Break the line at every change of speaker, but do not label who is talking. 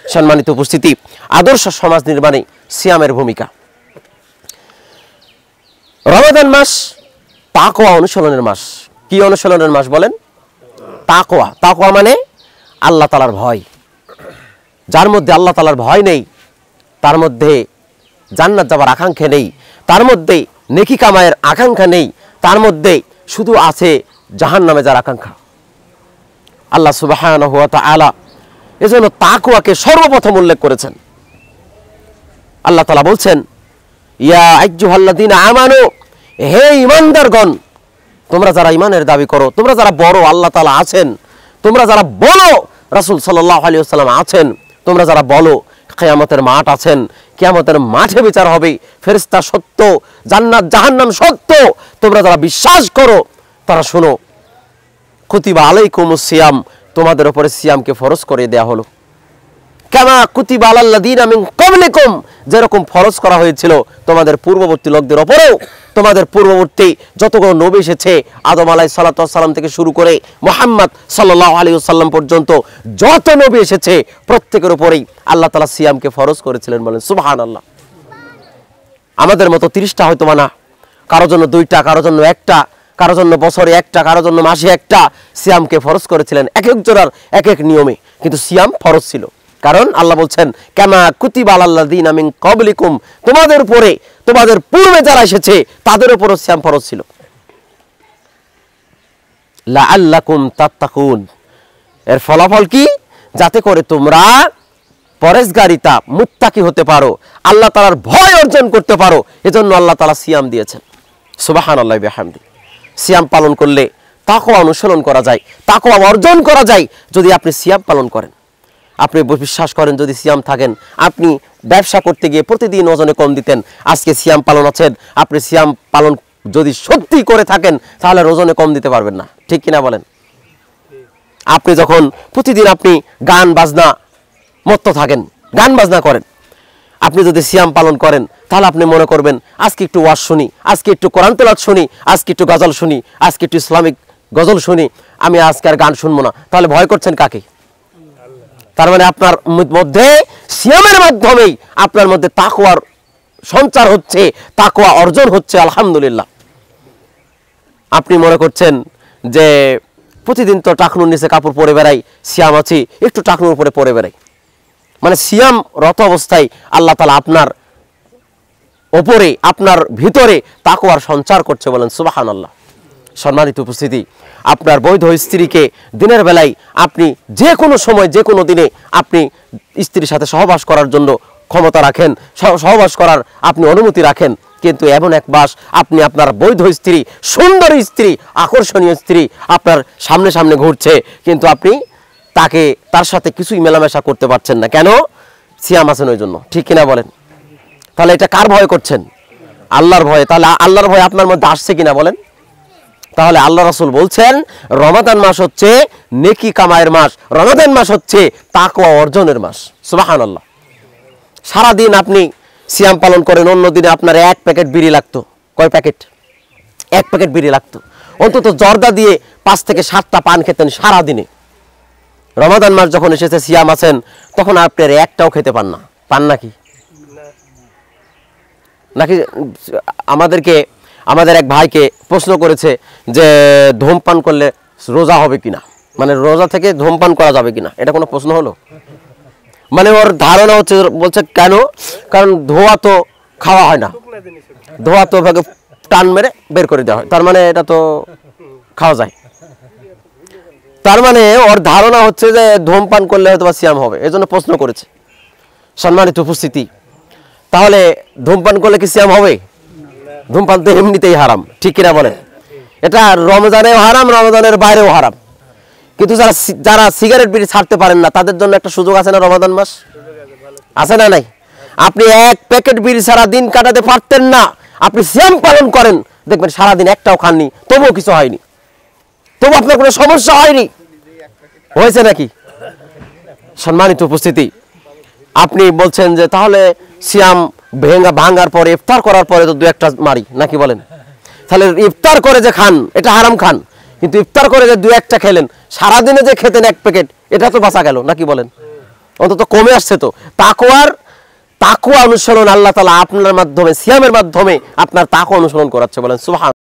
সম্মানিত উপস্থিতি, আদর্শ সমাজ নির্মাণে সিয়ামের ভূমিকা। রমাদান মাস তাকওয়া অনুশীলনের মাস। কি অনুশীলনের মাস বলেন? তাকওয়া। তাকওয়া মানে আল্লাহ তাআলার ভয়। যার মধ্যে আল্লাহ তাআলার ভয় নেই, তার মধ্যে জান্নাত যাবার আকাঙ্ক্ষা নেই, তার মধ্যে নেকি কামায়ের আকাঙ্ক্ষা নেই, তার মধ্যে শুধু আছে জাহান্নামে যাওয়ার আকাঙ্ক্ষা। আল্লাহ সুবহানাহু ওয়া তাআলা এজন্য তাকওয়াকে সর্বপ্রথম উল্লেখ করেছেন। আল্লাহ তাআলা বলছেন, ইয়া আইয়ুহাল্লাযীনা আমানু, হে ঈমানদারগণ, তোমরা যারা ঈমানের দাবি করো, তোমরা যারা বড় আল্লাহ তাআলা আছেন, তোমরা যারা বলো রাসূল সাল্লাল্লাহু আলাইহি ওয়াসাল্লাম আছেন, তোমরা যারা বলো কিয়ামতের মাঠ আছেন, কিয়ামতের মাঠে বিচার হবে, ফেরেশতা সত্য, জান্নাত জাহান্নাম সত্য, তোমরা যারা বিশ্বাস করো তারা শোনো, কুতিবা আলাইকুমুস সিয়াম, তোমাদের উপরে সিয়ামকে ফরজ করে দেয়া হলো। কামা কুতিবা আলাল্লাযীনা মিন ক্বাবলিকুম, যেরকম ফরজ করা হয়েছিল তোমাদের পূর্ববর্তী লোকদের উপরেও। তোমাদের পূর্ববর্তী যতগুলো নবী এসেছে, আদম আলাইহিস সালাতু ওয়াস সালাম থেকে শুরু করে মুহাম্মদ সাল্লাল্লাহু আলাইহি ওয়াসাল্লাম পর্যন্ত যত নবী এসেছে প্রত্যেকের উপরেই আল্লাহ তাআলা সিয়ামকে ফরজ করেছিলেন। বলেন সুবহানাল্লাহ। আমাদের মতো 30টা হয়তো মানা, কারোর জন্য 2টা, কারোর জন্য 1টা, কারোর জন্য বছরে 1টা, কারোর জন্য মাসে 1টা সিয়ামকে ফরজ করেছিলেন, এক এক জোড়ার এক এক নিয়মে, কিন্তু সিয়াম ফরজ ছিল। কারণ আল্লাহ বলছেন, কামা কুতিবা আলাল্লাযীনা মিন ক্বাবলিকুম, তোমাদের উপরে, তোমাদের পূর্বে যারা এসেছে তাদের উপরও সিয়াম ফরজ ছিল। লাআল্লাকুম তাত্তাকুন, এর ফলাফল কি? যাতে করে তোমরা পরেশগারিতা, মুত্তাকি হতে পারো, আল্লাহ তাআলার ভয় অর্জন করতে পারো। এজন্য আল্লাহ তাআলা সিয়াম দিয়েছেন। সুবহানাল্লাহি ওয়া বিহামদি। সিয়াম পালন করলে তাকওয়া অনুশীলন করা যায়, তাকওয়া অর্জন করা যায় যদি আপনি সিয়াম পালন করেন। আপনি বিশ্বাস করেন যদি সিয়াম থাকেন, আপনি ব্যবসা করতে গিয়ে প্রতিদিন ওজনে কম দিতেন, আজকে সিয়াম পালন আছেন, আপনি সিয়াম পালন যদি সত্যি করে থাকেন তাহলে ওজনে কম দিতে পারবেন না, ঠিক কিনা বলেন? আপনি যখন প্রতিদিন আপনি গান বাজনা মত্ত থাকেন, গান বাজনা করেন, আপনি যদি সিয়াম পালন করেন তাহলে আপনি মনে করবেন আজকে একটু ওয়াজ শুনি, আজকে একটু কোরআন তেলাওয়াত শুনি, আজকে একটু গজল শুনি, আজকে একটু ইসলামিক গজল শুনি, আমি আজকে আর গান শুনবো না। তাহলে ভয় করছেন কাকে? তার মানে আপনার মধ্যে সিয়ামের মাধ্যমেই আপনার মধ্যে তাকওয়ার সঞ্চার হচ্ছে, তাকওয়া অর্জন হচ্ছে। আলহামদুলিল্লাহ। আপনি মনে করছেন যে প্রতিদিন তো টাকনুর নিচে কাপড় পরে বেড়াই, সিয়াম আছি, একটু টাকনুর উপরে পরে বেড়াই, মানে সিয়াম রত অবস্থায় আল্লাহ তাআলা আপনার ওপরে, আপনার ভিতরে তাকওয়ার সঞ্চার করছে। বলেন সুবহানাল্লাহ। সম্মানিত উপস্থিতি, আপনার বৈধ স্ত্রীকে দিনের বেলায় আপনি যে কোনো সময়, যে কোনো দিনে আপনি স্ত্রীর সাথে সহবাস করার জন্য ক্ষমতা রাখেন, সহবাস করার আপনি অনুমতি রাখেন, কিন্তু এমন এক মাস আপনি আপনার বৈধ স্ত্রী, সুন্দরী স্ত্রী, আকর্ষণীয় স্ত্রী আপনার সামনে সামনে ঘুরছে, কিন্তু আপনি তার সাথে কিছুই মেলামেশা করতে পারছেন না। কেন? সিয়াম আছেন ওই জন্য, ঠিক কিনা বলেন? তাহলে এটা কার ভয় করছেন? আল্লাহর ভয়ে। তাহলে আল্লাহর ভয় আপনার মধ্যে আসছে কিনা বলেন? তাহলে আল্লাহ রাসূল বলছেন রমাদান মাস হচ্ছে নেকি কামায়ের মাস, রমাদান মাস হচ্ছে তাকওয়া অর্জনের মাস। সুবহানাল্লাহ। সারাদিন আপনি সিয়াম পালন করেন, অন্য দিনে আপনার 1 প্যাকেট বিড়ি লাগতো। কয় প্যাকেট? 1 প্যাকেট বিড়ি লাগতো। অন্তত জর্দা দিয়ে 5 থেকে 7টা পান খেতেন সারাদিনে। রমাদান মাস যখন এসেছে, সিয়াম আছেন, তখন আপনার একটাও খেতে পান না। পান নাকি? নাকি আমাদের এক ভাইকে প্রশ্ন করেছে যে ধূমপান করলে রোজা হবে কিনা, মানে রোজা থেকে ধূমপান করা যাবে কিনা, এটা কোনো প্রশ্ন হলো? মানে ওর ধারণা হচ্ছে, বলছে কেন? কারণ ধোঁয়া তো খাওয়া হয় না, ধোঁয়া তো ভাগে টান মেরে বের করে দেওয়া হয়, তার মানে এটা তো খাওয়া যায়। তার মানে ওর ধারণা হচ্ছে যে ধূমপান করলে হয়তো সিয়াম হবে, এজন্য প্রশ্ন করেছে। সম্মানিত উপস্থিতি, তাহলে ধূমপান করলে কি সিয়াম হবে? ধূমপান তো এমনিতেই হারাম, ঠিক কিনা বলেন? এটা রমজানেও হারাম, রমজানের বাইরেও হারাম। কিন্তু যারা সিগারেট বিড়ি ছাড়তে পারেন না, তাদের জন্য একটা সুযোগ আছে না? রমাদান মাস আছে না? নাই? আপনি 1 প্যাকেট বিড়ি সারা দিন কাটাতে পারতেন না, আপনি সিয়াম পালন করেন, দেখবেন সারাদিন একটাও খাননি, তবুও কিছু হয়নি, তবু আপনার কোনো সমস্যা হয়নি। হয়েছে নাকি? সম্মানিত উপস্থিতি, আপনি বলছেন যে তাহলে সিয়াম ভাঙার পরে, ইফতার করার পরে তো 2-1টা মারি, নাকি বলেন? তাহলে ইফতার করে যে খান এটা হারাম খান, কিন্তু ইফতার করে যে 2-1টা খেলেন, সারাদিনে যে খেতেন 1 প্যাকেট, এটা তো বাঁচা গেল, নাকি বলেন? অন্তত কমে আসছে তো। তাকওয়া অনুসরণ আল্লাহ তাআলা আপনার মাধ্যমে, সিয়ামের মাধ্যমে আপনার তাকওয়া অনুসরণ করাচ্ছে। বলেন সুবহান।